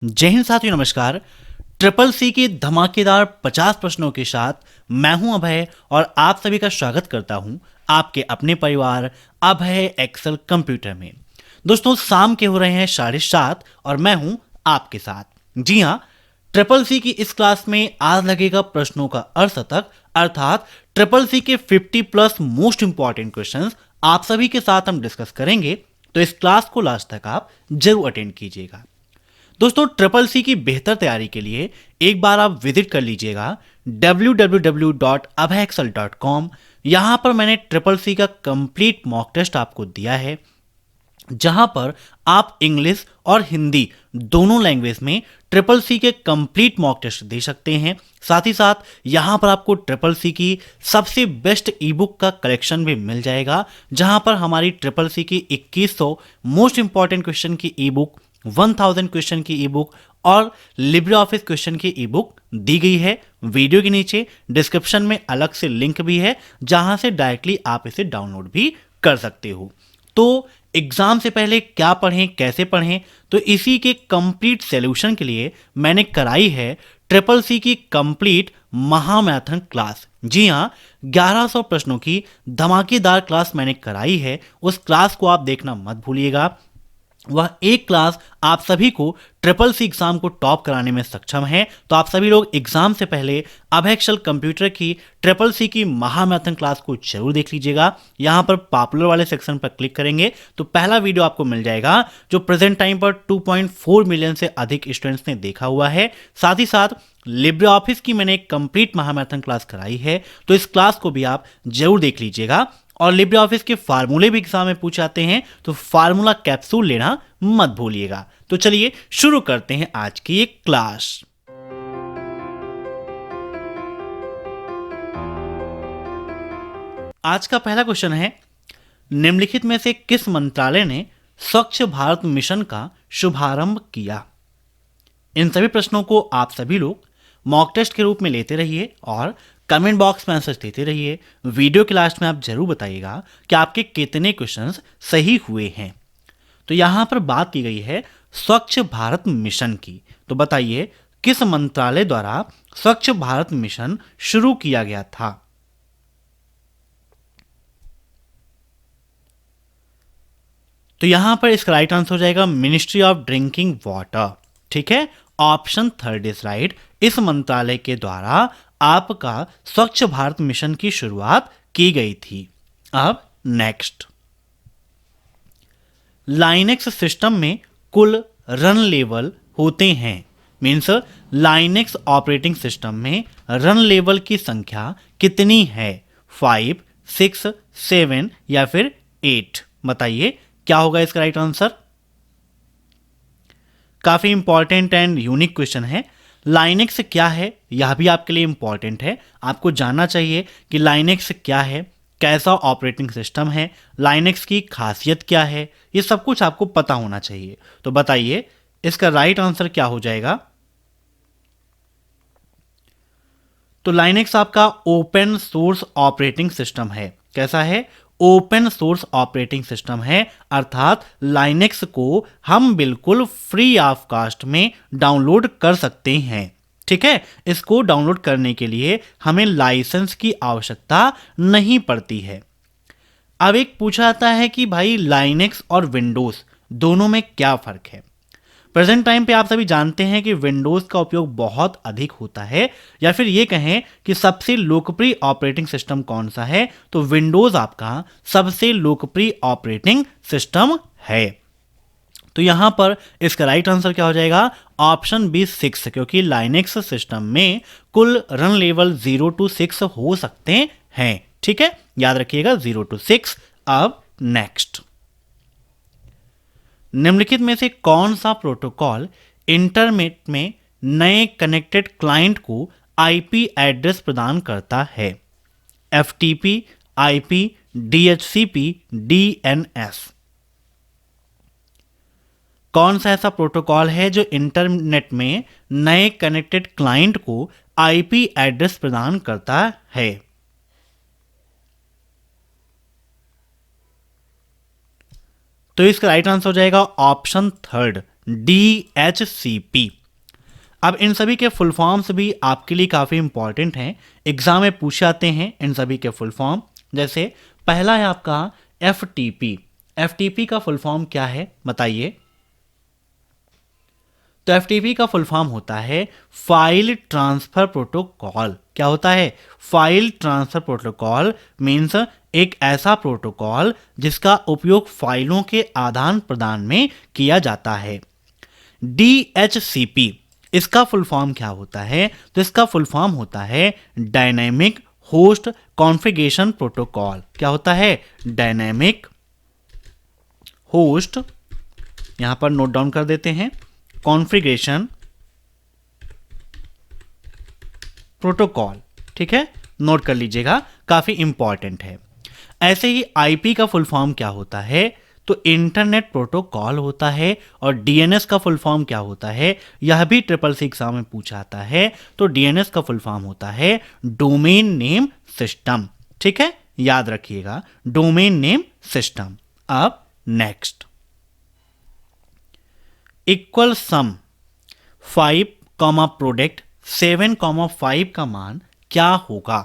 जय हिंद साथियों, नमस्कार। ट्रिपल सी के धमाकेदार 50 प्रश्नों के साथ मैं हूं अभय और आप सभी का स्वागत करता हूं आपके अपने परिवार अभय एक्सेल कंप्यूटर में। दोस्तों, शाम के हो रहे हैं 7:30 और मैं हूं आपके साथ। जी हां, ट्रिपल सी की इस क्लास में आज लगेगा प्रश्नों का अर्धशतक, अर्थात ट्रिपल सी के 50 प्लस मोस्ट इंपॉर्टेंट क्वेश्चंस आप सभी के साथ हम डिस्कस करेंगे। तो इस क्लास को लास्ट तक आप जरूर अटेंड कीजिएगा। दोस्तों, ट्रिपल सी की बेहतर तैयारी के लिए एक बार आप विजिट कर लीजिएगा www.abhaexcel.com। यहां पर मैंने ट्रिपल सी का कंप्लीट मॉक टेस्ट आपको दिया है, जहां पर आप इंग्लिश और हिंदी दोनों लैंग्वेज में ट्रिपल सी के कंप्लीट मॉक टेस्ट दे सकते हैं। साथ ही साथ यहां पर आपको ट्रिपल सी की सबसे बेस्ट ई बुक का कलेक्शन भी मिल जाएगा, जहां पर हमारी ट्रिपल सी की 2100 मोस्ट इंपॉर्टेंट क्वेश्चन की ई बुक, 1000 क्वेश्चन की ई बुक और लिब्रे ऑफिस क्वेश्चन की ई बुक दी गई है। वीडियो के नीचे डिस्क्रिप्शन में अलग से लिंक भी है, जहां से डायरेक्टली आप इसे डाउनलोड भी कर सकते हो। तो एग्जाम से पहले क्या पढ़ें, कैसे पढ़ें, तो इसी के कंप्लीट सॉल्यूशन के लिए मैंने कराई है ट्रिपल सी की कंप्लीट महामैथन क्लास। जी हाँ, 1100 प्रश्नों की धमाकेदार क्लास मैंने कराई है। उस क्लास को आप देखना मत भूलिएगा। वह एक क्लास आप सभी को ट्रिपल सी एग्जाम को टॉप कराने में सक्षम है। तो आप सभी लोग एग्जाम से पहले अभय एक्सेल कंप्यूटर की ट्रिपल सी की महामैथन क्लास को जरूर देख लीजिएगा। यहां पर पॉपुलर वाले सेक्शन पर क्लिक करेंगे तो पहला वीडियो आपको मिल जाएगा, जो प्रेजेंट टाइम पर 2.4 मिलियन से अधिक स्टूडेंट्स ने देखा हुआ है। साथ ही साथ लिब्रे ऑफिस की मैंने एक कंप्लीट महामैथन क्लास कराई है, तो इस क्लास को भी आप जरूर देख लीजिएगा। और लिब्रे ऑफिस के फार्मूले भी एग्जाम में पूछ आते हैं, तो फार्मूला कैप्सूल लेना मत भूलिएगा। तो चलिए शुरू करते हैं आज की एक क्लास। आज का पहला क्वेश्चन है, निम्नलिखित में से किस मंत्रालय ने स्वच्छ भारत मिशन का शुभारंभ किया? इन सभी प्रश्नों को आप सभी लोग मॉक टेस्ट के रूप में लेते रहिए और कमेंट बॉक्स में आंसर देते रहिए। वीडियो के लास्ट में आप जरूर बताइएगा कि आपके कितने क्वेश्चंस सही हुए हैं। तो यहां पर बात की गई है स्वच्छ भारत मिशन की। तो बताइए, किस मंत्रालय द्वारा स्वच्छ भारत मिशन शुरू किया गया था? तो यहां पर इसका राइट आंसर हो जाएगा मिनिस्ट्री ऑफ ड्रिंकिंग वाटर। ठीक है, ऑप्शन थर्ड इज राइट। इस मंत्रालय के द्वारा आपका स्वच्छ भारत मिशन की शुरुआत की गई थी। अब नेक्स्ट, लाइनेक्स सिस्टम में कुल रन लेवल होते हैं। मीन्स लाइनेक्स ऑपरेटिंग सिस्टम में रन लेवल की संख्या कितनी है? 5, 6, 7 या फिर 8? बताइए क्या होगा इसका राइट आंसर। काफी इंपॉर्टेंट एंड यूनिक क्वेश्चन है। लाइनेक्स क्या है, यह भी आपके लिए इंपॉर्टेंट है। आपको जानना चाहिए कि लाइनेक्स क्या है, कैसा ऑपरेटिंग सिस्टम है, लाइनेक्स की खासियत क्या है, ये सब कुछ आपको पता होना चाहिए। तो बताइए इसका राइट आंसर क्या हो जाएगा। तो लाइनेक्स आपका ओपन सोर्स ऑपरेटिंग सिस्टम है। कैसा है? ओपन सोर्स ऑपरेटिंग सिस्टम है, अर्थात लाइनेक्स को हम बिल्कुल फ्री ऑफ कॉस्ट में डाउनलोड कर सकते हैं। ठीक है, इसको डाउनलोड करने के लिए हमें लाइसेंस की आवश्यकता नहीं पड़ती है। अब एक पूछा जाता है कि भाई लाइनेक्स और विंडोज दोनों में क्या फर्क है? प्रेजेंट टाइम पे आप सभी जानते हैं कि विंडोज का उपयोग बहुत अधिक होता है, या फिर ये कहें कि सबसे लोकप्रिय ऑपरेटिंग सिस्टम कौन सा है? तो विंडोज आपका सबसे लोकप्रिय ऑपरेटिंग सिस्टम है। तो यहां पर इसका राइट आंसर क्या हो जाएगा? ऑप्शन बी 6, क्योंकि लाइनेक्स सिस्टम में कुल रन लेवल 0 to 6 हो सकते हैं। ठीक है, याद रखिएगा 0 to 6। अब नेक्स्ट, निम्नलिखित में से कौन सा प्रोटोकॉल इंटरनेट में नए कनेक्टेड क्लाइंट को आईपी एड्रेस प्रदान करता है? FTP, IP, DHCP, DNS? कौन सा ऐसा प्रोटोकॉल है जो इंटरनेट में नए कनेक्टेड क्लाइंट को आईपी एड्रेस प्रदान करता है? तो इसका राइट आंसर हो जाएगा ऑप्शन थर्ड, DHCP। अब इन सभी के फुल फॉर्म्स भी आपके लिए काफ़ी इंपॉर्टेंट हैं, एग्जाम में पूछे जाते हैं इन सभी के फुल फॉर्म। जैसे पहला है आपका FTP। FTP का फुल फॉर्म क्या है बताइए? तो FTP का फुल फॉर्म होता है फाइल ट्रांसफर प्रोटोकॉल। क्या होता है? फाइल ट्रांसफर प्रोटोकॉल मीन्स एक ऐसा प्रोटोकॉल जिसका उपयोग फाइलों के आदान प्रदान में किया जाता है। DHCP इसका फुल फॉर्म क्या होता है? तो इसका फुल फॉर्म होता है डायनेमिक होस्ट कॉन्फ़िगरेशन प्रोटोकॉल। क्या होता है? डायनेमिक होस्ट, यहां पर नोट डाउन कर देते हैं, कॉन्फ़िगरेशन प्रोटोकॉल। ठीक है, नोट कर लीजिएगा, काफी इंपॉर्टेंट है। ऐसे ही IP का फुल फॉर्म क्या होता है? तो इंटरनेट प्रोटोकॉल होता है। और DNS का फुल फॉर्म क्या होता है? यह भी SSC एग्जाम में पूछा जाता है। तो DNS का फुल फॉर्म होता है डोमेन नेम सिस्टम। ठीक है, याद रखिएगा, डोमेन नेम सिस्टम। अब नेक्स्ट, इक्वल सम 5 प्रोडक्ट 7,5 का मान क्या होगा?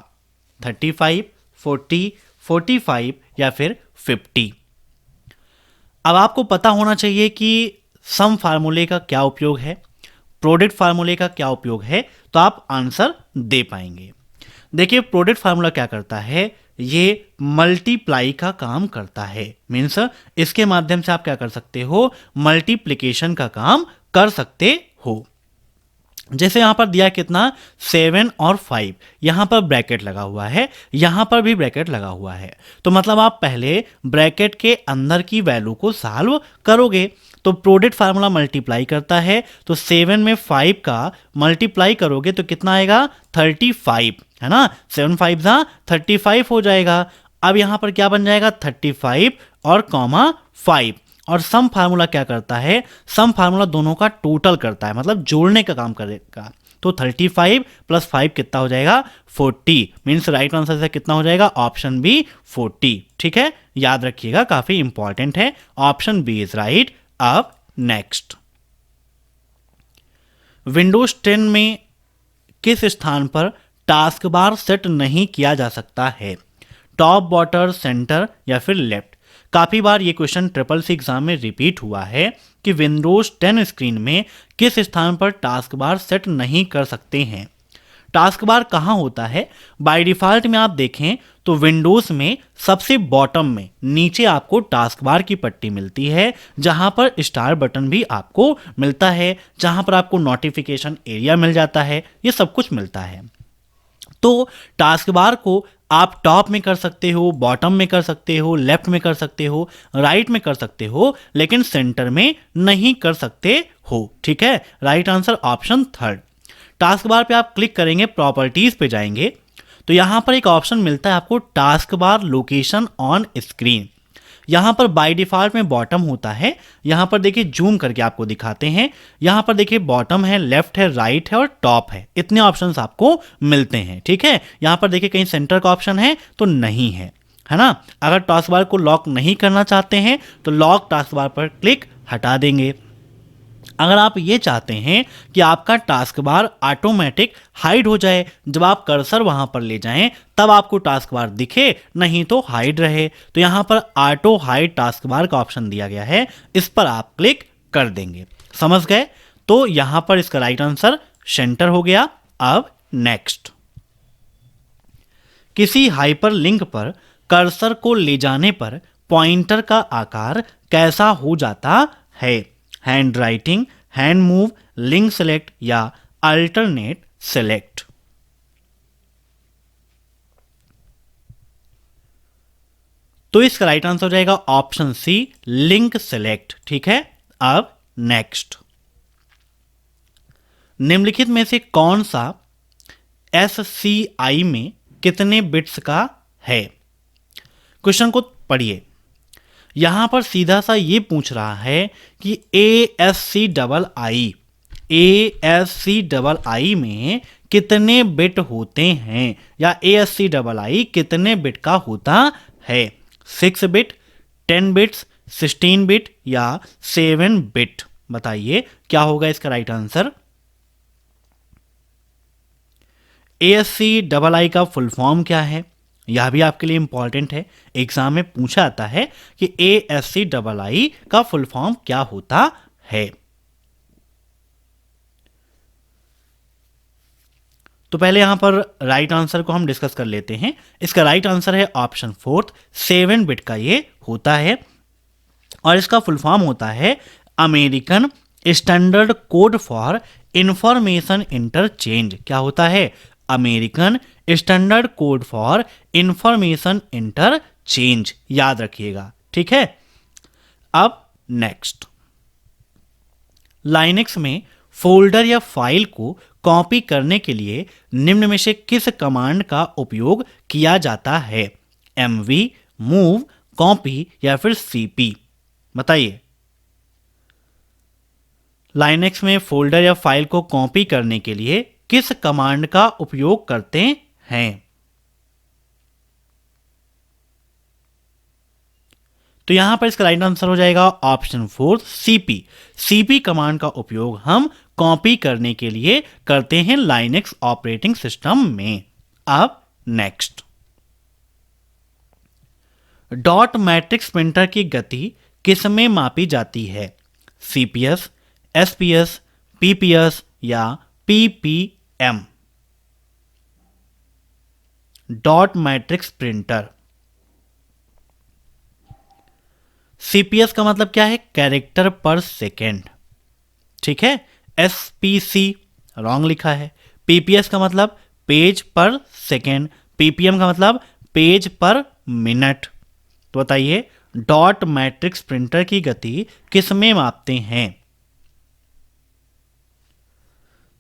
35, 40, 45 या फिर 50? अब आपको पता होना चाहिए कि सम फार्मूले का क्या उपयोग है, प्रोडक्ट फार्मूले का क्या उपयोग है, तो आप आंसर दे पाएंगे। देखिए, प्रोडक्ट फार्मूला क्या करता है? ये मल्टीप्लाई का काम करता है। मीन्स इसके माध्यम से आप क्या कर सकते हो? मल्टीप्लिकेशन का काम कर सकते हो। जैसे यहां पर दिया कितना? 7 और 5, यहां पर ब्रैकेट लगा हुआ है, यहां पर भी ब्रैकेट लगा हुआ है। तो मतलब आप पहले ब्रैकेट के अंदर की वैल्यू को सॉल्व करोगे। तो प्रोडक्ट फार्मूला मल्टीप्लाई करता है, तो 7 में 5 का मल्टीप्लाई करोगे तो कितना आएगा? 35, है ना? 7 5 जा 35 हो जाएगा। अब यहां पर क्या बन जाएगा? 35 और कॉमा 5। और सम फार्मूला क्या करता है? सम फार्मूला दोनों का टोटल करता है, मतलब जोड़ने का काम करेगा। तो 35 + 5 कितना हो जाएगा? 40। मीन्स राइट आंसर से कितना हो जाएगा? Option B 40। ठीक है, याद रखिएगा, काफी इंपॉर्टेंट है, ऑप्शन बी इज राइट। अब नेक्स्ट, विंडोज 10 में किस स्थान पर टास्क बार सेट नहीं किया जा सकता है? टॉप, बॉटम, सेंटर या फिर लेफ्ट? काफी बार ये क्वेश्चन SSC एग्जाम में रिपीट हुआ है कि विंडोज 10 स्क्रीन में किस स्थान पर टास्क बार सेट नहीं कर सकते हैं। टास्क बार कहाँ होता है? बाय डिफॉल्ट में आप देखें तो विंडोज में सबसे बॉटम में नीचे आपको टास्क बार की पट्टी मिलती है, जहां पर स्टार बटन भी आपको मिलता है, जहां पर आपको नोटिफिकेशन एरिया मिल जाता है, ये सब कुछ मिलता है। तो टास्क बार को आप टॉप में कर सकते हो, बॉटम में कर सकते हो, लेफ्ट में कर सकते हो, राइट में कर सकते हो, लेकिन सेंटर में नहीं कर सकते हो। ठीक है, right answer option 3। Task bar पे आप क्लिक करेंगे, प्रॉपर्टीज पे जाएंगे, तो यहां पर एक ऑप्शन मिलता है आपको task bar location on screen. यहां पर बाय डिफॉल्ट में बॉटम होता है। यहां पर देखिए, जूम करके आपको दिखाते हैं, यहां पर देखिए बॉटम है, लेफ्ट है, राइट है और टॉप है, इतने ऑप्शंस आपको मिलते हैं। ठीक है, यहां पर देखिए कहीं सेंटर का ऑप्शन है तो नहीं है, है ना? अगर टास्क बार को लॉक नहीं करना चाहते हैं तो लॉक टास्क बार पर क्लिक हटा देंगे। अगर आप ये चाहते हैं कि आपका टास्क बार ऑटोमेटिक हाइड हो जाए, जब आप कर्सर वहां पर ले जाएं तब आपको टास्क बार दिखे, नहीं तो हाइड रहे, तो यहां पर ऑटो हाइड टास्क बार का ऑप्शन दिया गया है, इस पर आप क्लिक कर देंगे। समझ गए? तो यहां पर इसका राइट आंसर सेंटर हो गया। अब नेक्स्ट, किसी हाइपर लिंक पर कर्सर को ले जाने पर पॉइंटर का आकार कैसा हो जाता है? Hand writing, hand move, link select या अल्टरनेट सेलेक्ट? तो इसका राइट आंसर हो जाएगा ऑप्शन सी, लिंक सेलेक्ट। ठीक है, अब नेक्स्ट, निम्नलिखित में से कौन सा SCI में कितने बिट्स का है? क्वेश्चन को पढ़िए, यहां पर सीधा सा ये पूछ रहा है कि ASCII में कितने बिट होते हैं, या ASCII कितने बिट का होता है? 6 बिट, 10 बिट्स, 16 बिट या 7 बिट? बताइए क्या होगा इसका राइट आंसर। ASCII का फुल फॉर्म क्या है, यह भी आपके लिए इंपॉर्टेंट है, एग्जाम में पूछा जाता है कि ASCII का फुल फॉर्म क्या होता है। तो पहले यहां पर राइट आंसर को हम डिस्कस कर लेते हैं। इसका राइट आंसर है ऑप्शन फोर्थ, 7 बिट का ये होता है और इसका फुल फॉर्म होता है American standard code for information interchange. क्या होता है? American standard code for information interchange, याद रखिएगा, ठीक है। अब नेक्स्ट, लाइनेक्स में फोल्डर या फाइल को कॉपी करने के लिए निम्न में से किस कमांड का उपयोग किया जाता है? MV, मूव, कॉपी या फिर CP? बताइए। लाइनेक्स में फोल्डर या फाइल को कॉपी करने के लिए किस कमांड का उपयोग करते हैं? तो यहां पर इसका राइट आंसर हो जाएगा option fourth, CP। CP command का उपयोग हम कॉपी करने के लिए करते हैं लाइनेक्स ऑपरेटिंग सिस्टम में। अब नेक्स्ट, डॉट मैट्रिक्स प्रिंटर की गति किस में मापी जाती है? CPS, SPS, PPS या PPM? Dot matrix printer, CPS का मतलब क्या है? कैरेक्टर पर सेकेंड, ठीक है। SPC रॉन्ग लिखा है। PPS का मतलब पेज पर सेकेंड, PPM का मतलब पेज पर मिनट। तो बताइए डॉट मैट्रिक्स प्रिंटर की गति किस में मापते हैं?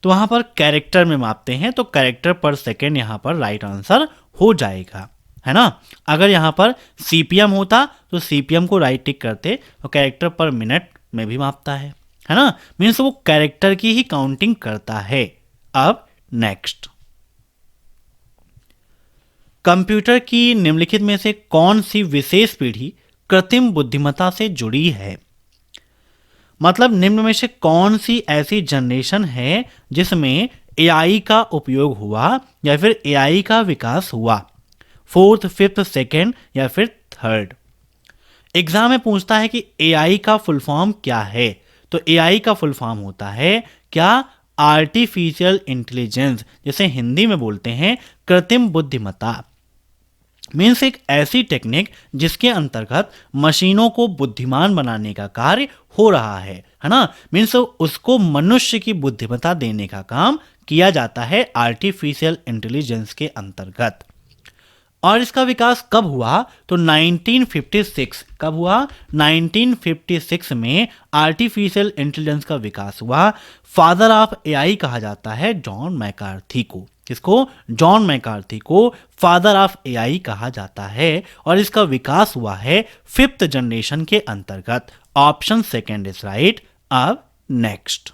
तो वहां पर कैरेक्टर में मापते हैं, तो कैरेक्टर पर सेकेंड यहां पर राइट आंसर हो जाएगा, है ना। अगर यहां पर CPM होता तो CPM को राइट टिक करते, तो कैरेक्टर पर मिनट में भी मापता है ना। मीन्स वो कैरेक्टर की ही काउंटिंग करता है। अब नेक्स्ट, कंप्यूटर की निम्नलिखित में से कौन सी विशेष पीढ़ी कृत्रिम बुद्धिमत्ता से जुड़ी है? मतलब निम्न में से कौन सी ऐसी जनरेशन है जिसमें AI का उपयोग हुआ या फिर AI का विकास हुआ? फोर्थ, फिफ्थ, सेकेंड या फिर थर्ड? एग्जाम में पूछता है कि AI का फुल फॉर्म क्या है, तो AI का फुल फॉर्म होता है क्या? आर्टिफिशियल इंटेलिजेंस, जैसे हिंदी में बोलते हैं कृत्रिम बुद्धिमत्ता। मीन्स एक ऐसी टेक्निक जिसके अंतर्गत मशीनों को बुद्धिमान बनाने का कार्य हो रहा है ना। मीन्स उसको मनुष्य की बुद्धिमत्ता देने का काम किया जाता है आर्टिफिशियल इंटेलिजेंस के अंतर्गत। और इसका विकास कब हुआ? तो 1956। कब हुआ? 1956 में आर्टिफिशियल इंटेलिजेंस का विकास हुआ। फादर ऑफ AI कहा जाता है जॉन मैकार्थी को। किसको? जॉन मैकार्थी को फादर ऑफ AI कहा जाता है। और इसका विकास हुआ है फिफ्थ जनरेशन के अंतर्गत। Option second is right. अब next,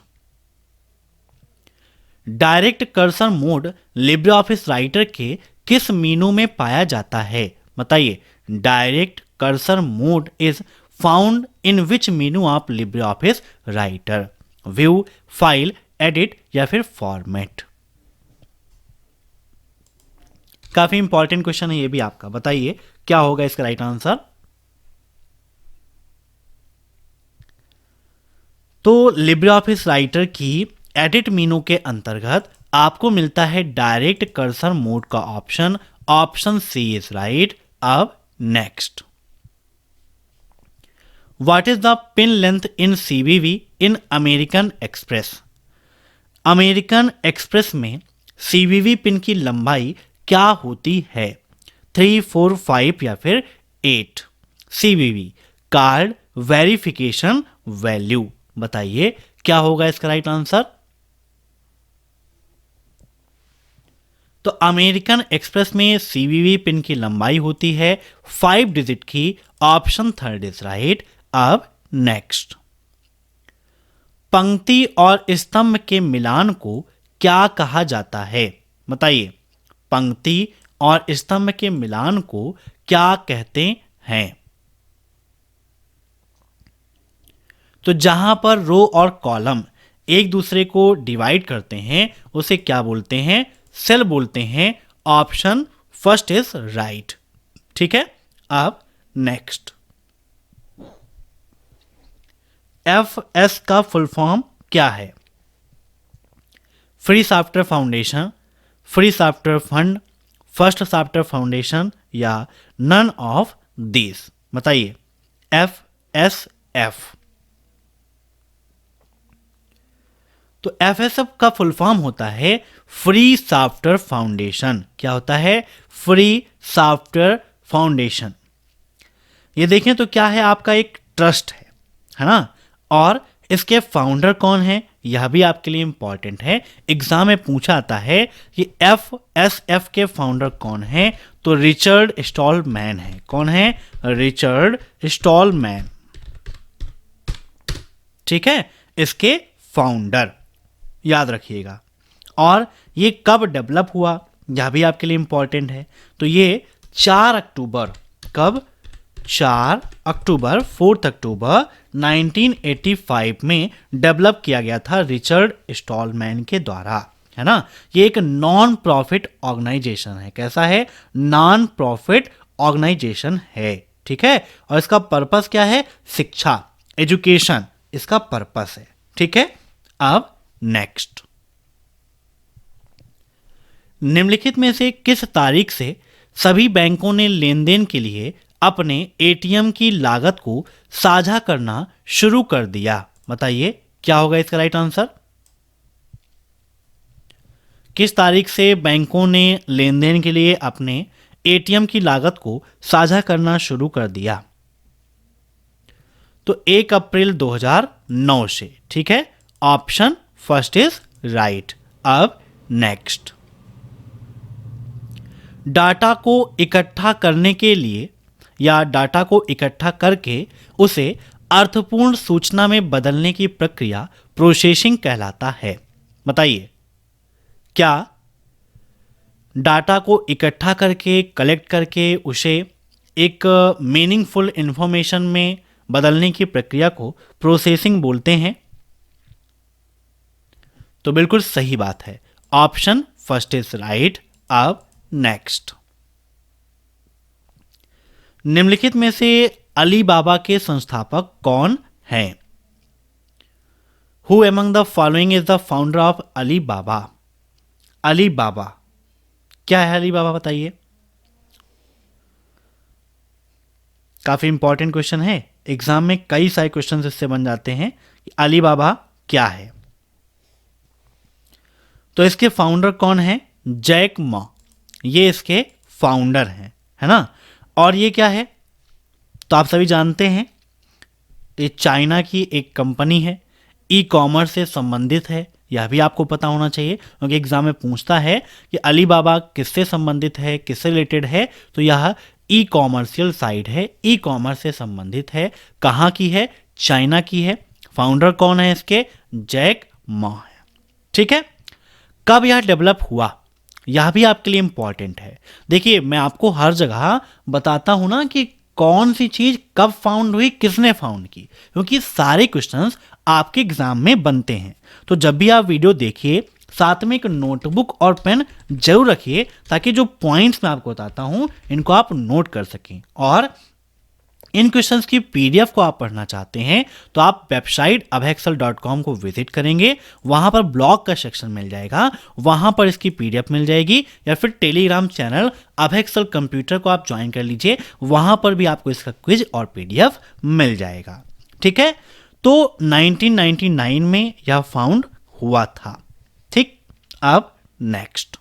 direct cursor mode Libre Office Writer के किस मेनू में पाया जाता है? बताइए। Direct cursor mode is found in which menu of Libre Office Writer? View, file, edit या फिर फॉर्मेट? काफी इंपॉर्टेंट क्वेश्चन है ये भी आपका। बताइए क्या होगा इसका राइट आंसर। तो लिब्रे ऑफिस राइटर की एडिट मेनू के अंतर्गत आपको मिलता है डायरेक्ट कर्सर मोड का option. Option C is right. अब next, what is the pin length in CVV in American Express? American Express में CVV पिन की लंबाई क्या होती है? 3, 4, 5 या फिर 8? CVV card verification value. बताइए क्या होगा इसका राइट आंसर। तो अमेरिकन एक्सप्रेस में CVV पिन की लंबाई होती है 5 डिजिट की। Option third is right. अब नेक्स्ट, पंक्ति और स्तंभ के मिलान को क्या कहा जाता है? बताइए। पंक्ति और स्तंभ के मिलान को क्या कहते हैं? तो जहां पर रो और कॉलम एक दूसरे को डिवाइड करते हैं उसे क्या बोलते हैं? सेल बोलते हैं। Option first is right. ठीक है, अब नेक्स्ट, FS का फुल फॉर्म क्या है? Free software foundation, free software fund, first software foundation या नन ऑफ दिस? बताइए। FSF। तो FSF का फुल फॉर्म होता है फ्री सॉफ्टवेयर फाउंडेशन। क्या होता है? Free software foundation. ये देखें तो क्या है, आपका एक ट्रस्ट है ना? और इसके फाउंडर कौन है, यह भी आपके लिए इंपॉर्टेंट है। एग्जाम में पूछा आता है कि FSF के फाउंडर कौन है, तो रिचर्ड स्टॉलमैन है। कौन है? Richard Stallman. ठीक है, इसके फाउंडर याद रखिएगा। और ये कब डेवलप हुआ, यह भी आपके लिए इंपॉर्टेंट है। तो ये 4 अक्टूबर, कब? 4 अक्टूबर, 4 अक्टूबर 1985 में डेवलप किया गया था रिचर्ड स्टॉलमैन के द्वारा, है ना? ये एक नॉन प्रॉफिट ऑर्गेनाइजेशन है। कैसा है? नॉन प्रॉफिट ऑर्गेनाइजेशन है। ठीक है, और इसका पर्पस क्या है? शिक्षा, एजुकेशन इसका पर्पस है। ठीक है, अब नेक्स्ट, निम्नलिखित में से किस तारीख से सभी बैंकों ने लेन देन के लिए अपने एटीएम की लागत को साझा करना शुरू कर दिया? बताइए क्या होगा इसका राइट आंसर? किस तारीख से बैंकों ने लेन देन के लिए अपने एटीएम की लागत को साझा करना शुरू कर दिया? तो 1 अप्रैल 2009 से। ठीक है, ऑप्शन फर्स्ट इज राइट। अब नेक्स्ट, डाटा को इकट्ठा करने के लिए या डाटा को इकट्ठा करके उसे अर्थपूर्ण सूचना में बदलने की प्रक्रिया प्रोसेसिंग कहलाता है। बताइए, क्या डाटा को इकट्ठा करके, कलेक्ट करके उसे एक मीनिंगफुल इंफॉर्मेशन में बदलने की प्रक्रिया को प्रोसेसिंग बोलते हैं? तो बिल्कुल सही बात है, ऑप्शन फर्स्ट इज राइट। अब नेक्स्ट, निम्नलिखित में से अली बाबा के संस्थापक कौन हैं? Who among the following is the founder of Alibaba? Alibaba क्या है? अली बाबा बताइए। काफी इंपॉर्टेंट क्वेश्चन है, एग्जाम में कई सारे क्वेश्चन इससे बन जाते हैं कि अली बाबा क्या है। तो इसके फाउंडर कौन है? जैक मा, ये इसके फाउंडर हैं, है ना? और ये क्या है? तो आप सभी जानते हैं, ये चाइना की एक कंपनी है, ई कॉमर्स से संबंधित है। यह भी आपको पता होना चाहिए क्योंकि एग्जाम में पूछता है कि अली बाबा किससे संबंधित है, किससे रिलेटेड है। तो यह ई कॉमर्शियल साइट है, ई कॉमर्स से संबंधित है। कहाँ की है? चाइना की है। फाउंडर कौन है इसके? जैक मा है। ठीक है, कब यह डेवलप हुआ, यह भी आपके लिए इंपॉर्टेंट है। देखिए, मैं आपको हर जगह बताता हूं ना कि कौन सी चीज कब फाउंड हुई, किसने फाउंड की, क्योंकि सारे क्वेश्चंस आपके एग्जाम में बनते हैं। तो जब भी आप वीडियो देखिए, साथ में एक नोटबुक और पेन जरूर रखिए ताकि जो पॉइंट्स मैं आपको बताता हूं इनको आप नोट कर सकें। और इन क्वेश्चंस की पीडीएफ को आप पढ़ना चाहते हैं तो आप वेबसाइट abhaexcel.com को विजिट करेंगे, वहां पर ब्लॉग का सेक्शन मिल जाएगा, वहां पर इसकी पीडीएफ मिल जाएगी। या फिर टेलीग्राम चैनल abhaexcel कंप्यूटर को आप ज्वाइन कर लीजिए, वहां पर भी आपको इसका क्विज और पीडीएफ मिल जाएगा। ठीक है, तो 1999 में यह फाउंड हुआ था। ठीक, अब नेक्स्ट,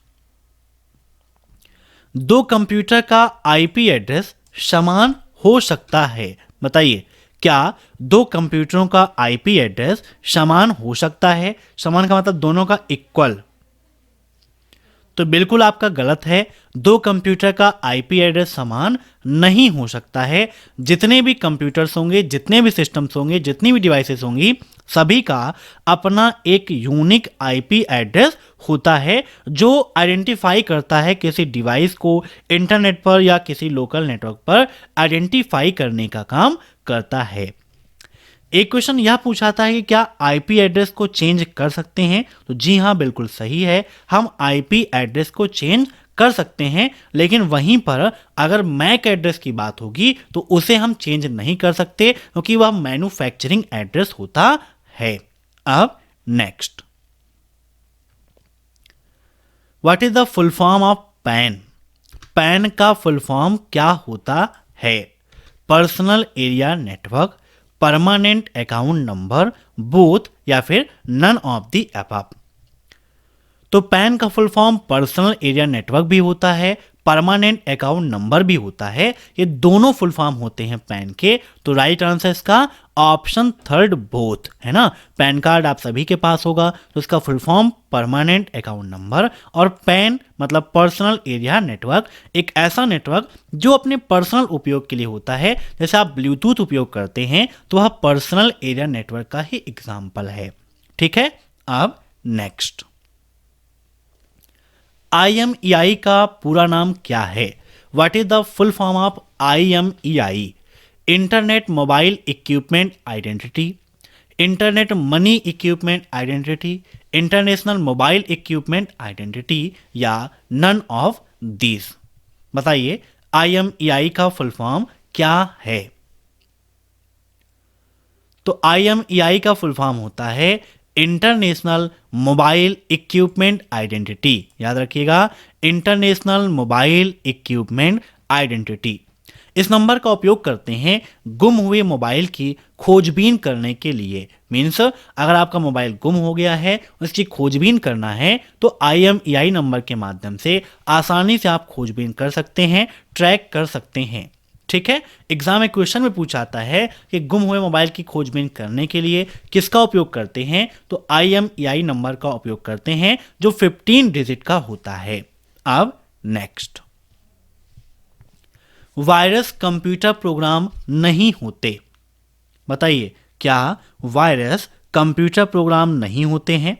दो कंप्यूटर का आईपी एड्रेस समान हो सकता है? बताइए, क्या दो कंप्यूटरों का आईपी एड्रेस समान हो सकता है? समान का मतलब दोनों का इक्वल। तो बिल्कुल आपका गलत है, दो कंप्यूटर का आईपी एड्रेस समान नहीं हो सकता है। जितने भी कंप्यूटर्स होंगे, जितने भी सिस्टम्स होंगे, जितनी भी डिवाइसेस होंगी, सभी का अपना एक यूनिक आईपी एड्रेस होता है जो आइडेंटिफाई करता है किसी डिवाइस को इंटरनेट पर या किसी लोकल नेटवर्क पर आइडेंटिफाई करने का काम करता है। एक क्वेश्चन यह पूछाता है कि क्या आईपी एड्रेस को चेंज कर सकते हैं, तो जी हाँ बिल्कुल सही है, हम आईपी एड्रेस को चेंज कर सकते हैं, लेकिन वहीं पर अगर मैक एड्रेस की बात होगी तो उसे हम चेंज नहीं कर सकते क्योंकि वह मैन्युफैक्चरिंग एड्रेस होता है। अब next, what is the full form of pan? Pan का फुल फॉर्म क्या होता है? Personal area network, permanent account number, both या फिर नन ऑफ द अबव। तो पैन का full form personal area network भी होता है, परमानेंट अकाउंट नंबर भी होता है, ये दोनों फुल फॉर्म होते हैं पैन के। तो राइट आंसर इसका ऑप्शन थर्ड बोथ है ना। पैन कार्ड आप सभी के पास होगा, तो इसका full form permanent account number, और पैन मतलब पर्सनल एरिया नेटवर्क, एक ऐसा नेटवर्क जो अपने पर्सनल उपयोग के लिए होता है। जैसे आप ब्लूटूथ उपयोग करते हैं तो वह पर्सनल एरिया नेटवर्क का ही एग्जाम्पल है। ठीक है, अब नेक्स्ट, IMEI का पूरा नाम क्या है? What is the full form of IMEI? Internet mobile equipment identity, internet money equipment identity, international mobile equipment identity, या नन ऑफ दिस। बताइए IMEI का फुल फॉर्म क्या है? तो IMEI का फुल फॉर्म होता है इंटरनेशनल मोबाइल इक्विपमेंट आइडेंटिटी। याद रखिएगा, इंटरनेशनल मोबाइल इक्विपमेंट आइडेंटिटी। इस नंबर का उपयोग करते हैं गुम हुए मोबाइल की खोजबीन करने के लिए। मीन्स अगर आपका मोबाइल गुम हो गया है, उसकी खोजबीन करना है, तो IMEI नंबर के माध्यम से आसानी से आप खोजबीन कर सकते हैं, ट्रैक कर सकते हैं। ठीक है, एग्जाम में क्वेश्चन में पूछा आता है कि गुम हुए मोबाइल की खोजबीन करने के लिए किसका उपयोग करते हैं, तो IMEI नंबर का उपयोग करते हैं जो 15 डिजिट का होता है। अब नेक्स्ट, वायरस कंप्यूटर प्रोग्राम नहीं होते। बताइए, क्या वायरस कंप्यूटर प्रोग्राम नहीं होते हैं?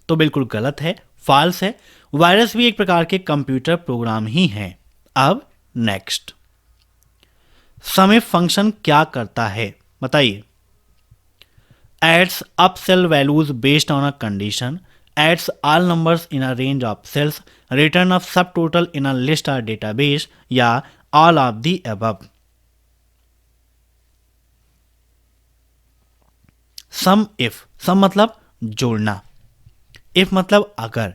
तो बिल्कुल गलत है, फॉल्स है। वायरस भी एक प्रकार के कंप्यूटर प्रोग्राम ही हैं। अब नेक्स्ट, समिफ फंक्शन क्या करता है? बताइए, adds up cell values based on a condition, adds all numbers in a range of cells, return of subtotal in a list और डेटाबेस, या all of the above. Sum if, sum मतलब जोड़ना, if मतलब अगर।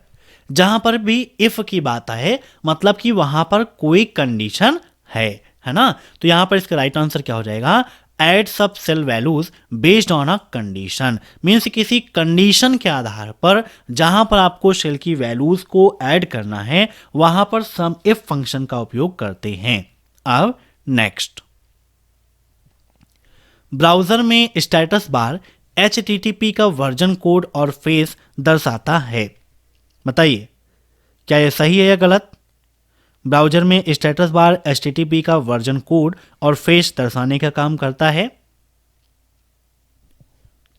जहां पर भी if की बात आए मतलब कि वहां पर कोई कंडीशन है ना। तो यहां पर इसका राइट आंसर क्या हो जाएगा? एड सब cell values based on a condition. Means किसी कंडीशन के आधार पर जहां पर आपको सेल की वैल्यूज को ऐड करना है, वहां पर सम इफ फंक्शन का उपयोग करते हैं। अब नेक्स्ट, ब्राउजर में स्टेटस बार HTTP का वर्जन कोड और फेस दर्शाता है। बताइए, क्या यह सही है या गलत? ब्राउजर में स्टेटस बार HTTP का वर्जन कोड और फेस दर्शाने का काम करता है।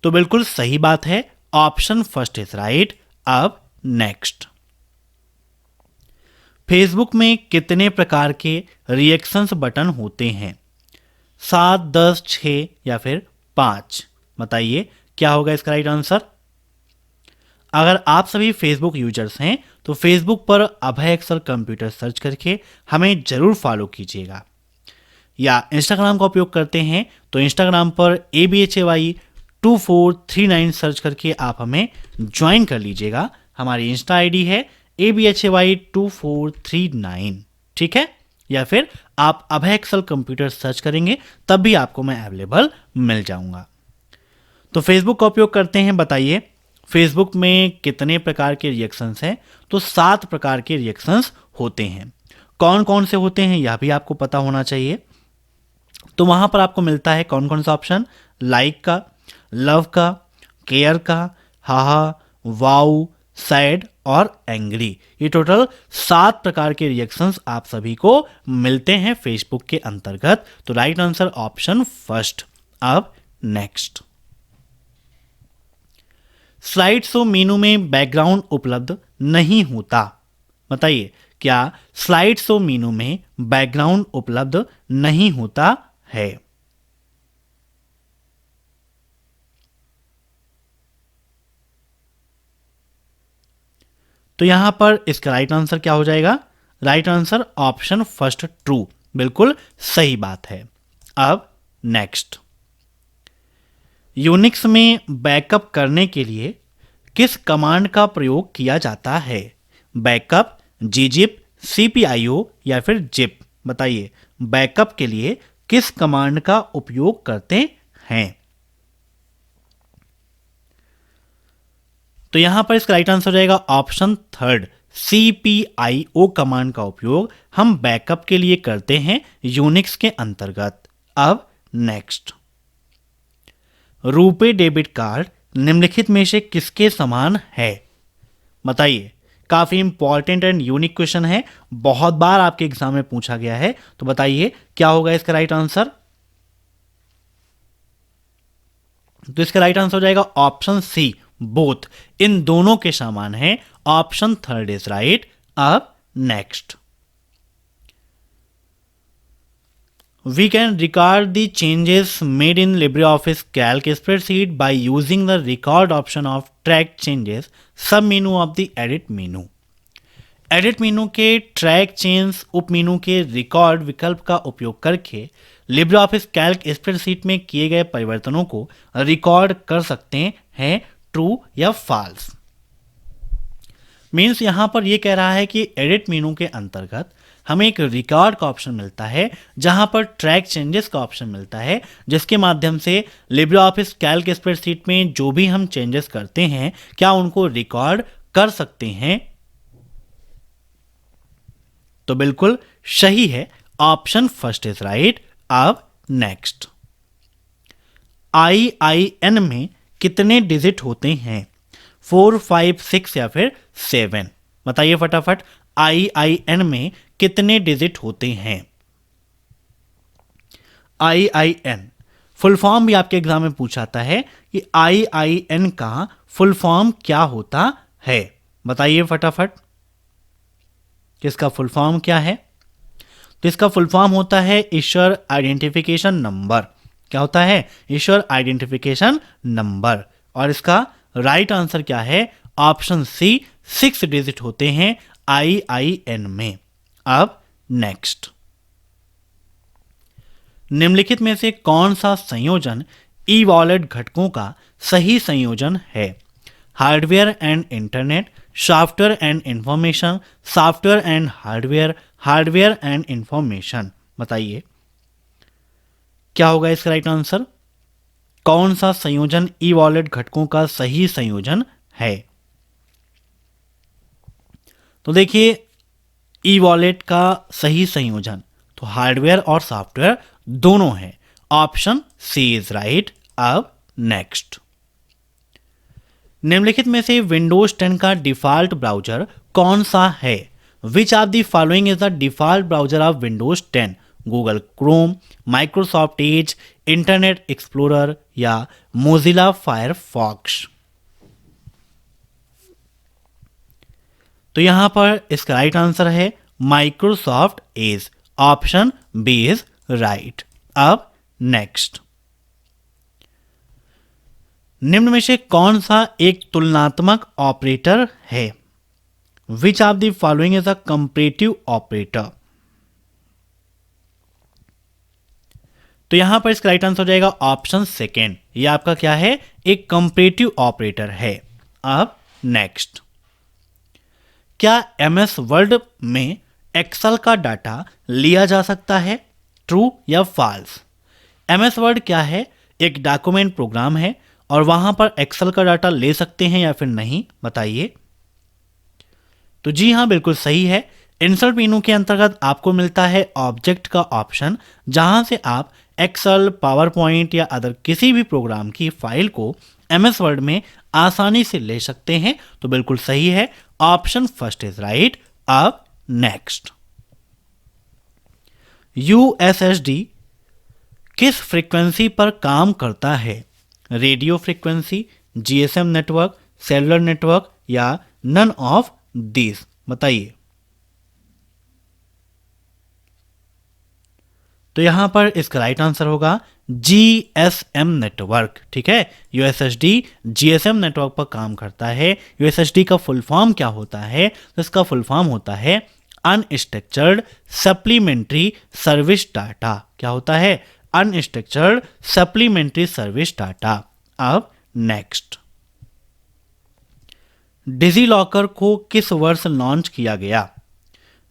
तो बिल्कुल सही बात है, ऑप्शन फर्स्ट इज राइट। अब नेक्स्ट, फेसबुक में कितने प्रकार के रिएक्शंस बटन होते हैं? 7, 10, 6 या फिर 5? बताइए क्या होगा इसका राइट आंसर। अगर आप सभी फेसबुक यूजर्स हैं तो फेसबुक पर अभय एक्सेल कंप्यूटर सर्च करके हमें जरूर फॉलो कीजिएगा, या इंस्टाग्राम का उपयोग करते हैं तो इंस्टाग्राम पर ABHAY2439 सर्च करके आप हमें ज्वाइन कर लीजिएगा। हमारी इंस्टा आईडी है ABHAY2439। ठीक है, या फिर आप अभय एक्सेल कंप्यूटर सर्च करेंगे तब भी आपको मैं अवेलेबल मिल जाऊंगा। तो फेसबुक का उपयोग करते हैं। बताइए फेसबुक में कितने प्रकार के रिएक्शंस हैं? तो 7 प्रकार के रिएक्शंस होते हैं। कौन कौन से होते हैं यह भी आपको पता होना चाहिए। तो वहां पर आपको मिलता है कौन कौन सा ऑप्शन? लाइक का, लव का, केयर का, हाहा, वाउ, सैड और एंग्री। ये टोटल 7 प्रकार के रिएक्शंस आप सभी को मिलते हैं फेसबुक के अंतर्गत। तो राइट आंसर ऑप्शन फर्स्ट। अब नेक्स्ट, स्लाइड शो मेनू में बैकग्राउंड उपलब्ध नहीं होता। बताइए क्या स्लाइड शो मेनू में बैकग्राउंड उपलब्ध नहीं होता है? तो यहां पर इसका राइट आंसर क्या हो जाएगा? Right answer option first true, बिल्कुल सही बात है। अब नेक्स्ट, यूनिक्स में बैकअप करने के लिए किस कमांड का प्रयोग किया जाता है? बैकअप, gzip, cpio या फिर zip? बताइए, बैकअप के लिए किस कमांड का उपयोग करते हैं? तो यहां पर इसका राइट आंसर हो जाएगा ऑप्शन थर्ड, cpio कमांड का उपयोग हम बैकअप के लिए करते हैं यूनिक्स के अंतर्गत। अब नेक्स्ट, रुपे डेबिट कार्ड निम्नलिखित में से किसके समान है? बताइए, काफी इंपॉर्टेंट एंड यूनिक क्वेश्चन है, बहुत बार आपके एग्जाम में पूछा गया है। तो बताइए क्या होगा इसका राइट आंसर? तो इसका राइट आंसर हो जाएगा ऑप्शन सी, बोथ, इन दोनों के समान है। Option third is right. अब next, we can record the changes made in LibreOffice Calc spreadsheet by using the record option of track changes सब मेनू of the edit menu. Edit menu के track change उप मेनू के record विकल्प का उपयोग करके LibreOffice Calc spreadsheet में किए गए परिवर्तनों को रिकॉर्ड कर सकते हैं, ट्रू या फॉल्स। मीन्स यहां पर यह कह रहा है कि एडिट मेनू के अंतर्गत हमें एक रिकॉर्ड का ऑप्शन मिलता है, जहां पर ट्रैक चेंजेस का ऑप्शन मिलता है, जिसके माध्यम से LibreOffice Calc स्प्रेडशीट में जो भी हम चेंजेस करते हैं क्या उनको रिकॉर्ड कर सकते हैं। तो बिल्कुल सही है, ऑप्शन फर्स्ट इज राइट। अब नेक्स्ट, IIN में कितने डिजिट होते हैं? 4, 5, 6 या फिर 7? बताइए फटाफट, IIN में कितने डिजिट होते हैं? IIN फुल फॉर्म भी आपके एग्जाम में पूछाता है कि IIN का फुल फॉर्म क्या होता है। बताइए फटाफट, किसका फुल फॉर्म क्या है? तो इसका फुल फॉर्म होता है इश्यूर आइडेंटिफिकेशन नंबर। क्या होता है? Issuer identification number. और इसका राइट आंसर क्या है? ऑप्शन सी, 6 डिजिट होते हैं IIN में। अब नेक्स्ट, निम्नलिखित में से कौन सा संयोजन ई वॉलेट घटकों का सही संयोजन है? Hardware and internet, software and information, software and hardware, hardware and information. बताइए क्या होगा इसका राइट आंसर? कौन सा संयोजन ई वॉलेट घटकों का सही संयोजन है? तो देखिए, ई वॉलेट का सही संयोजन तो हार्डवेयर और सॉफ्टवेयर दोनों है। Option C is right. अब नेक्स्ट, निम्नलिखित में से विंडोज 10 का डिफॉल्ट ब्राउजर कौन सा है? Which of the following is the default browser of Windows 10? Google Chrome, Microsoft Edge, Internet Explorer या मोजिला फायरफॉक्स? तो यहां पर इसका राइट आंसर है Microsoft Edge. Option B is right. अब नेक्स्ट, निम्न में से कौन सा एक तुलनात्मक ऑपरेटर है? Which of the following is a comparative operator? तो यहां पर इसका राइट आंसर हो जाएगा ऑप्शन सेकेंड। ये आपका क्या है? एक कंपैरेटिव ऑपरेटर है। अब नेक्स्ट, क्या MS वर्ड में एक्सेल का डाटा लिया जा सकता है? ट्रू या फॉल्स? MS वर्ड क्या है? एक डॉक्यूमेंट प्रोग्राम है और वहां पर एक्सेल का डाटा ले सकते हैं या फिर नहीं? बताइए। तो जी हां, बिल्कुल सही है। इंसर्ट मेनू के अंतर्गत आपको मिलता है ऑब्जेक्ट का ऑप्शन, जहां से आप एक्सेल, पावर पॉइंट या अदर किसी भी प्रोग्राम की फाइल को MS वर्ड में आसानी से ले सकते हैं। तो बिल्कुल सही है, ऑप्शन फर्स्ट इज राइट। अब नेक्स्ट, USSD किस फ्रीक्वेंसी पर काम करता है? Radio frequency, GSM network, cellular network या नन ऑफ दिस? बताइए। तो यहाँ पर इसका राइट आंसर होगा GSM नेटवर्क। ठीक है, USSD GSM नेटवर्क पर काम करता है। USSD का फुल फॉर्म क्या होता है? तो इसका फुल फॉर्म होता है अनस्ट्रक्चर्ड सप्लीमेंट्री सर्विस डाटा। क्या होता है? Unstructured supplementary service data. अब नेक्स्ट, डिजीलॉकर को किस वर्ष लॉन्च किया गया?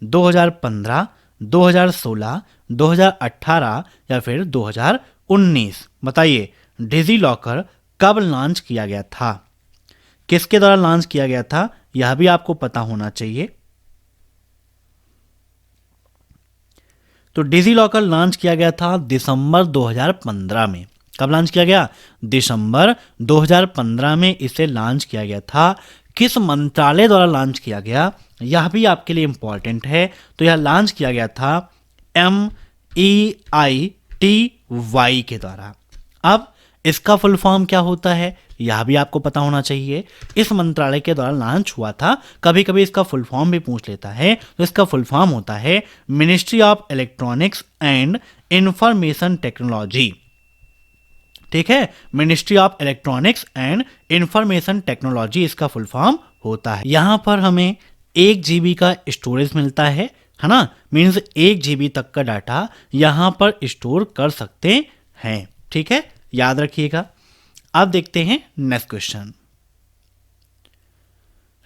2015, 2016, 2018 या फिर 2019? बताइए, डिजीलॉकर कब लॉन्च किया गया था? किसके द्वारा लॉन्च किया गया था, यह भी आपको पता होना चाहिए। तो डिजीलॉकर लॉन्च किया गया था दिसंबर 2015 में। कब लॉन्च किया गया? दिसंबर 2015 में इसे लॉन्च किया गया था। किस मंत्रालय द्वारा लॉन्च किया गया, यह भी आपके लिए इंपॉर्टेंट है। तो यह लॉन्च किया गया था MEITY के द्वारा। अब इसका फुल फॉर्म क्या होता है, यह भी आपको पता होना चाहिए। इस मंत्रालय के द्वारा लॉन्च हुआ था। कभी कभी इसका फुल फॉर्म भी पूछ लेता है। तो इसका फुल फॉर्म होता है ministry of electronics and information technology. ठीक है, ministry of electronics and information technology इसका फुल फॉर्म होता है। यहां पर हमें 1 GB का स्टोरेज मिलता है ना, मीन्स 1 GB तक का डाटा यहां पर स्टोर कर सकते हैं। ठीक है, याद रखिएगा। अब देखते हैं next question.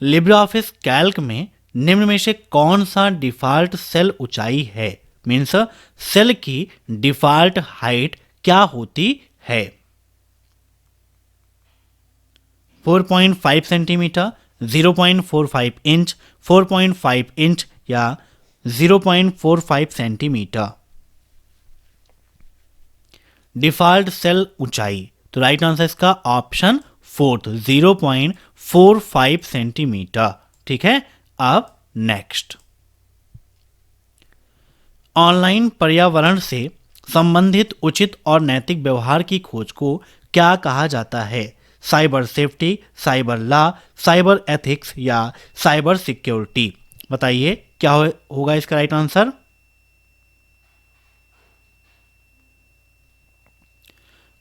Libre office Calc में निम्न में से कौन सा डिफॉल्ट सेल ऊंचाई है? मीन्स सेल की डिफॉल्ट हाइट क्या होती है? 4.5 सेंटीमीटर, 0.45 इंच, 4.5 इंच या 0.45 सेंटीमीटर? डिफॉल्ट सेल ऊंचाई, तो राइट आंसर इसका ऑप्शन 4, 0.45 सेंटीमीटर। ठीक है, अब नेक्स्ट, ऑनलाइन पर्यावरण से संबंधित उचित और नैतिक व्यवहार की खोज को क्या कहा जाता है? Cyber safety, cyber law, cyber ethics या साइबर सिक्योरिटी? बताइए क्या होगा इसका राइट आंसर?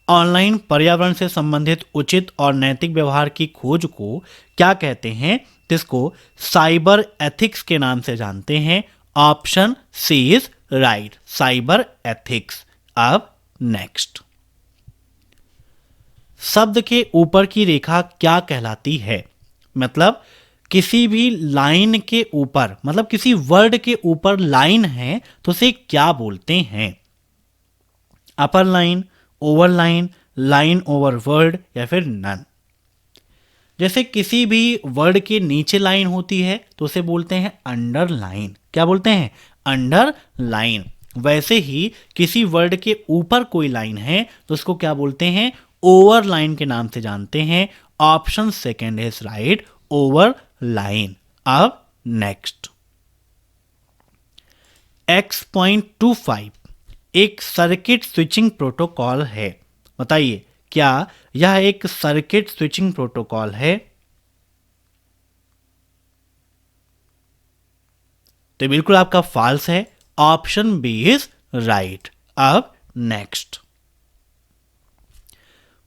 ऑनलाइन पर्यावरण से संबंधित उचित और नैतिक व्यवहार की खोज को क्या कहते हैं? जिसको साइबर एथिक्स के नाम से जानते हैं। Option C is right, cyber ethics. अब नेक्स्ट, शब्द के ऊपर की रेखा क्या कहलाती है? मतलब किसी भी लाइन के ऊपर, मतलब किसी वर्ड के ऊपर लाइन है तो उसे क्या बोलते हैं? अपर line, over line, line over word या फिर नन? जैसे किसी भी वर्ड के नीचे लाइन होती है तो उसे बोलते हैं अंडरलाइन। क्या बोलते हैं? अंडरलाइन। वैसे ही किसी वर्ड के ऊपर कोई लाइन है तो उसको क्या बोलते हैं? ओवर लाइन के नाम से जानते हैं। Option second is right, over line. अब नेक्स्ट, X.25 एक सर्किट स्विचिंग प्रोटोकॉल है। बताइए क्या यह एक सर्किट स्विचिंग प्रोटोकॉल है? तो बिल्कुल आपका फॉल्स है। Option B is right. अब नेक्स्ट,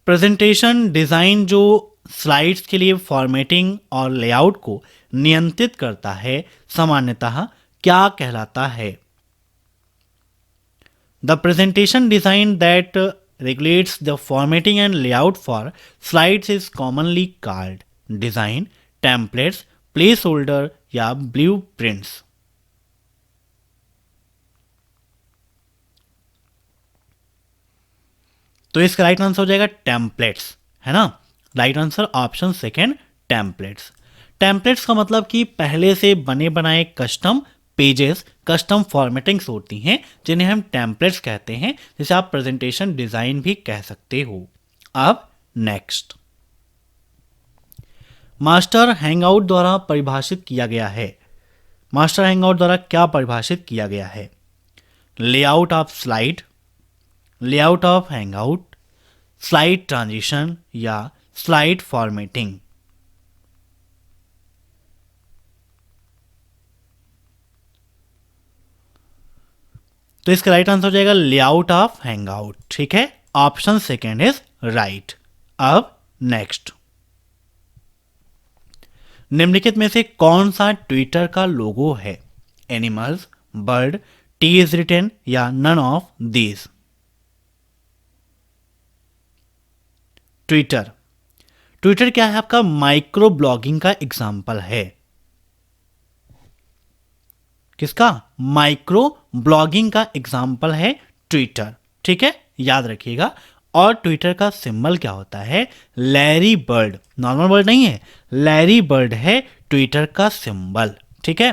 प्रेजेंटेशन डिजाइन जो स्लाइड्स के लिए फॉर्मेटिंग और लेआउट को नियंत्रित करता है, सामान्यतः क्या कहलाता है? The presentation design that regulates the formatting and layout for slides is commonly called design, templates, placeholder या blueprints? तो इसका राइट आंसर हो जाएगा टेम्पलेट्स, है ना। Right answer option second, templates. Templates का मतलब कि पहले से बने बनाए कस्टम पेजेस, कस्टम फॉर्मेटिंग्स होती हैं जिन्हें हम टेम्पलेट्स कहते हैं, जिसे आप प्रेजेंटेशन डिजाइन भी कह सकते हो। अब नेक्स्ट, मास्टर हैंगआउट द्वारा परिभाषित किया गया है। मास्टर हैंगआउट द्वारा क्या परिभाषित किया गया है? Layout of slide, layout of hangout, slide transition या स्लाइड फॉर्मेटिंग? तो इसका राइट आंसर हो जाएगा लेआउट ऑफ हैंगआउट। ठीक है, ऑप्शन सेकेंड इज राइट। अब नेक्स्ट, निम्नलिखित में से कौन सा ट्विटर का लोगो है? Animals, bird, T is written या none of these? Twitter, Twitter क्या है आपका? माइक्रो ब्लॉगिंग का एग्जाम्पल है। किसका? माइक्रो ब्लॉगिंग का एग्जाम्पल है ट्विटर। ठीक है, याद रखिएगा। और ट्विटर का सिंबल क्या होता है? लैरी बर्ड, नॉर्मल बर्ड नहीं है, लैरी बर्ड है ट्विटर का सिंबल। ठीक है,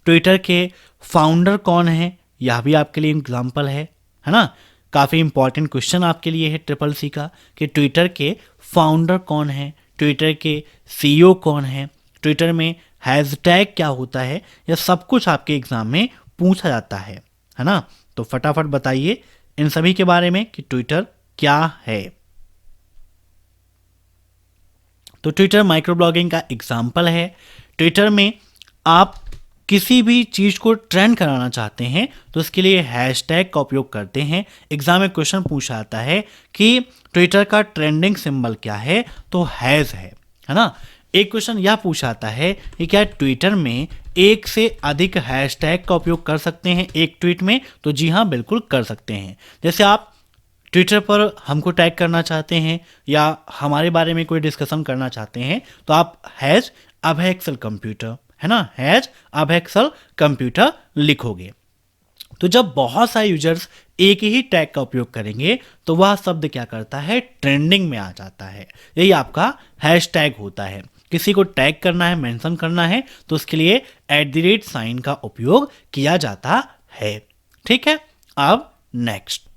ट्विटर के फाउंडर कौन है? यह भी आपके लिए एग्जाम्पल है ना? काफ़ी इंपॉर्टेंट क्वेश्चन आपके लिए है ट्रिपल सी का कि ट्विटर के फाउंडर कौन है, ट्विटर के सीईओ कौन है, ट्विटर में हैशटैग क्या होता है, यह सब कुछ आपके एग्जाम में पूछा जाता है ना? तो फटाफट बताइए इन सभी के बारे में कि ट्विटर क्या है। तो ट्विटर माइक्रो ब्लॉगिंग का एग्जाम्पल है। ट्विटर में आप किसी भी चीज़ को ट्रेंड कराना चाहते हैं तो इसके लिए हैशटैग का उपयोग करते हैं। एग्जाम में क्वेश्चन पूछा जाता है कि ट्विटर का ट्रेंडिंग सिंबल क्या है, तो हैज़ है ना? एक क्वेश्चन यह पूछा जाता है कि क्या ट्विटर में एक से अधिक हैशटैग का उपयोग कर सकते हैं एक ट्वीट में? तो जी हाँ, बिल्कुल कर सकते हैं। जैसे आप ट्विटर पर हमको टैग करना चाहते हैं या हमारे बारे में कोई डिस्कशन करना चाहते हैं तो आप हैज अभय एक्सेल कंप्यूटर, है ना, हैज अभय एक्सेल कंप्यूटर लिखोगे। तो जब बहुत सारे यूजर्स एक ही टैग का उपयोग करेंगे तो वह शब्द क्या करता है? ट्रेंडिंग में आ जाता है। यही आपका हैशटैग होता है। किसी को टैग करना है, मेंशन करना है तो उसके लिए @ साइन का उपयोग किया जाता है। ठीक है, अब नेक्स्ट,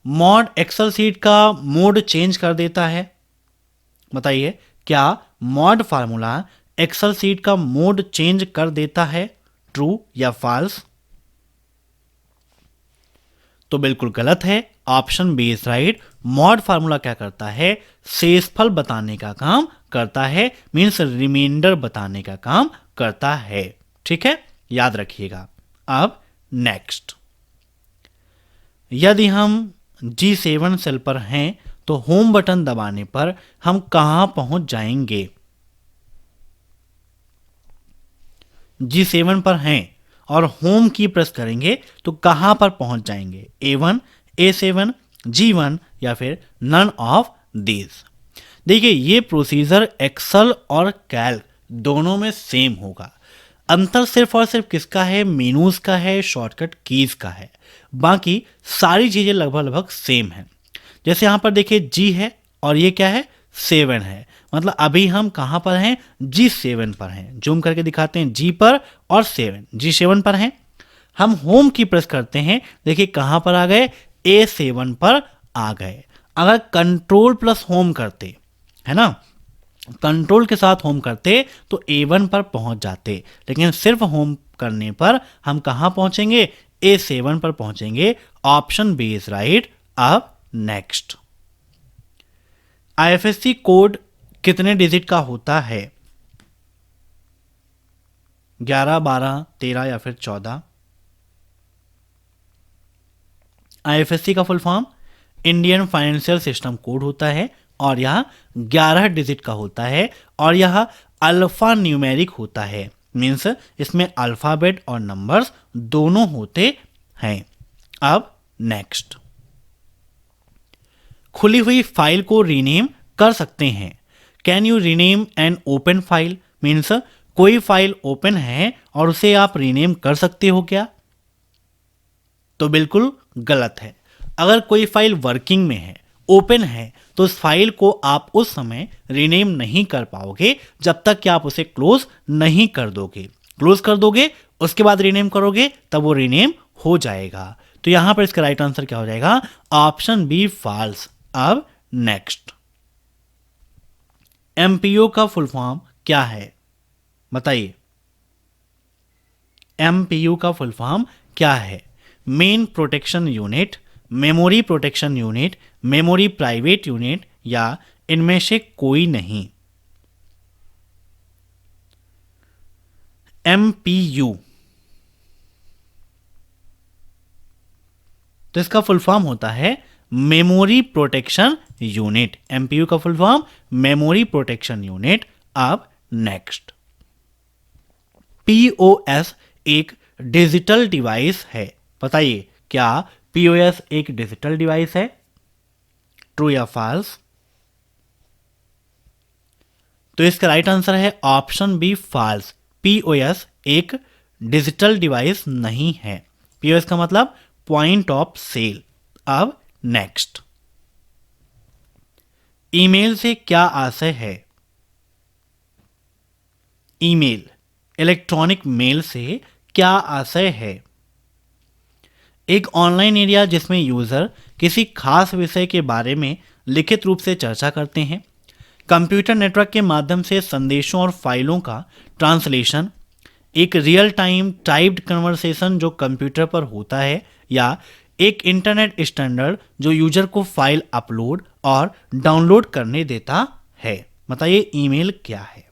मॉड एक्सेल शीट का मोड चेंज कर देता है। बताइए, क्या मॉड फार्मूला एक्सेल शीट का मोड चेंज कर देता है? ट्रू या फॉल्स? तो बिल्कुल गलत है, option B is right. Mod formula क्या करता है? शेषफल बताने का काम करता है, मीन्स रिमाइंडर बताने का काम करता है। ठीक है, याद रखिएगा। अब नेक्स्ट, यदि हम G7 सेल पर हैं तो होम बटन दबाने पर हम कहां पहुंच जाएंगे? G7 पर हैं और होम की प्रेस करेंगे तो कहां पर पहुंच जाएंगे? A1, A7, G1 या फिर नन ऑफ दीज? देखिए, ये प्रोसीजर एक्सेल और कैल्क दोनों में सेम होगा। अंतर सिर्फ और सिर्फ किसका है? मेनूज का है, शॉर्टकट कीज का है। बाकी सारी चीजें लगभग लगभग सेम है। जैसे यहां पर देखिए G है और ये क्या है? 7 है। मतलब अभी हम कहां पर हैं? G7 पर हैं। जूम करके दिखाते हैं, G पर और 7, G7 पर हैं। हम होम की प्रेस करते हैं, देखिए कहां पर आ गए? A7 पर आ गए। अगर कंट्रोल प्लस होम करते, है ना, कंट्रोल के साथ होम करते तो A1 पर पहुंच जाते, लेकिन सिर्फ होम करने पर हम कहां पहुंचेंगे? A7 पर पहुंचेंगे। Option B is right. अब नेक्स्ट, IFSC कोड कितने डिजिट का होता है? 11, 12, 13 या फिर 14? IFSC का full form Indian financial system code होता है और यह 11 डिजिट का होता है और यह अल्फा न्यूमेरिक होता है, मीन्स इसमें अल्फाबेट और नंबर्स दोनों होते हैं। अब नेक्स्ट, खुली हुई फाइल को रीनेम कर सकते हैं। Can you rename an open file? Means कोई फाइल ओपन है और उसे आप रीनेम कर सकते हो क्या? तो बिल्कुल गलत है। अगर कोई फाइल वर्किंग में है, ओपन है, तो उस फाइल को आप उस समय रीनेम नहीं कर पाओगे जब तक कि आप उसे क्लोज नहीं कर दोगे। क्लोज कर दोगे, उसके बाद रीनेम करोगे, तब वो रीनेम हो जाएगा। तो यहां पर इसका राइट आंसर क्या हो जाएगा? Option B false. अब नेक्स्ट, MPO का फुल फॉर्म क्या है? बताइए, MPU का फुल फॉर्म क्या है? Main protection unit, memory protection unit, memory private unit या इनमें से कोई नहीं? MPU तो इसका फुल फॉर्म होता है मेमोरी प्रोटेक्शन यूनिट। एमपीयू का full form memory protection unit. अब नेक्स्ट, पीओएस एक डिजिटल डिवाइस है। बताइए क्या पीओएस एक डिजिटल डिवाइस है? ट्रू या फॉल्स? तो इसका राइट आंसर है ऑप्शन बी फॉल्स। पीओएस एक डिजिटल डिवाइस नहीं है। पीओएस का मतलब पॉइंट ऑफ सेल। अब नेक्स्ट, ईमेल से क्या आशय है? ईमेल, इलेक्ट्रॉनिक मेल से क्या आशय है? एक ऑनलाइन एरिया जिसमें यूजर किसी खास विषय के बारे में लिखित रूप से चर्चा करते हैं, कंप्यूटर नेटवर्क के माध्यम से संदेशों और फाइलों का ट्रांसलेशन, एक रियल टाइम टाइप्ड कन्वर्सेशन जो कंप्यूटर पर होता है, या एक इंटरनेट स्टैंडर्ड जो यूजर को फाइल अपलोड और डाउनलोड करने देता है। बताइए ईमेल क्या है?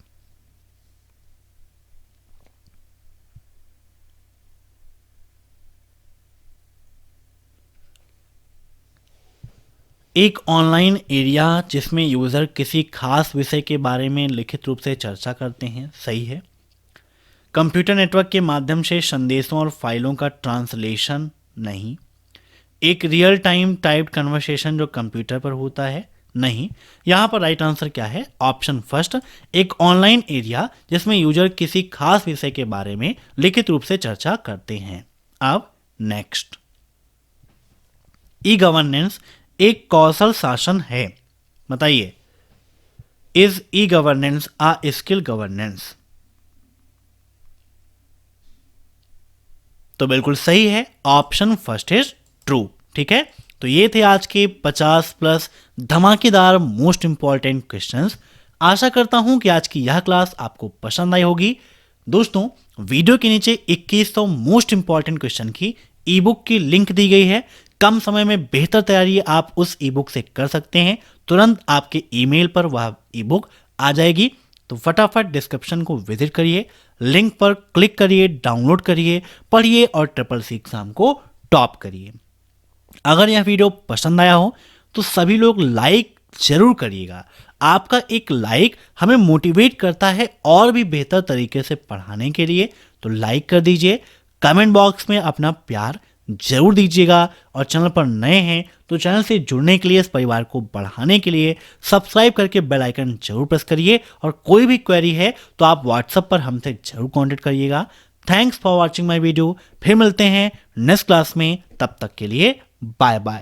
एक ऑनलाइन एरिया जिसमें यूज़र किसी खास विषय के बारे में लिखित रूप से चर्चा करते हैं, सही है। कंप्यूटर नेटवर्क के माध्यम से संदेशों और फाइलों का ट्रांसलेशन, नहीं। एक रियल टाइम टाइप्ड कन्वर्सेशन जो कंप्यूटर पर होता है, नहीं। यहाँ पर राइट आंसर क्या है? ऑप्शन फर्स्ट, एक ऑनलाइन एरिया जिसमें यूजर किसी खास विषय के बारे में लिखित रूप से चर्चा करते हैं। अब नेक्स्ट, ई गवर्नेंस एक कौशल शासन है। बताइए, is e governance or skill governance? तो बिल्कुल सही है, ऑप्शन फर्स्ट इज ट्रू। ठीक है, तो ये थे आज के 50 प्लस धमाकेदार मोस्ट इंपॉर्टेंट क्वेश्चंस। आशा करता हूं कि आज की यह क्लास आपको पसंद आई होगी। दोस्तों, वीडियो के नीचे 2100 मोस्ट इंपॉर्टेंट क्वेश्चन की ई बुक की लिंक दी गई है। कम समय में बेहतर तैयारी आप उस ई बुक से कर सकते हैं। तुरंत आपके ईमेल पर वह ई बुक आ जाएगी। तो फटाफट डिस्क्रिप्शन को विजिट करिए, लिंक पर क्लिक करिए, डाउनलोड करिए, पढ़िए और ट्रिपल सी एग्जाम को टॉप करिए। अगर यह वीडियो पसंद आया हो तो सभी लोग लाइक जरूर करिएगा। आपका एक लाइक हमें मोटिवेट करता है और भी बेहतर तरीके से पढ़ाने के लिए। तो लाइक कर दीजिए, कमेंट बॉक्स में अपना प्यार जरूर दीजिएगा, और चैनल पर नए हैं तो चैनल से जुड़ने के लिए, इस परिवार को बढ़ाने के लिए सब्सक्राइब करके बेल आइकन जरूर प्रेस करिए। और कोई भी क्वेरी है तो आप व्हाट्सएप पर हमसे जरूर कांटेक्ट करिएगा। Thanks for watching my video. फिर मिलते हैं नेक्स्ट क्लास में, तब तक के लिए बाय बाय।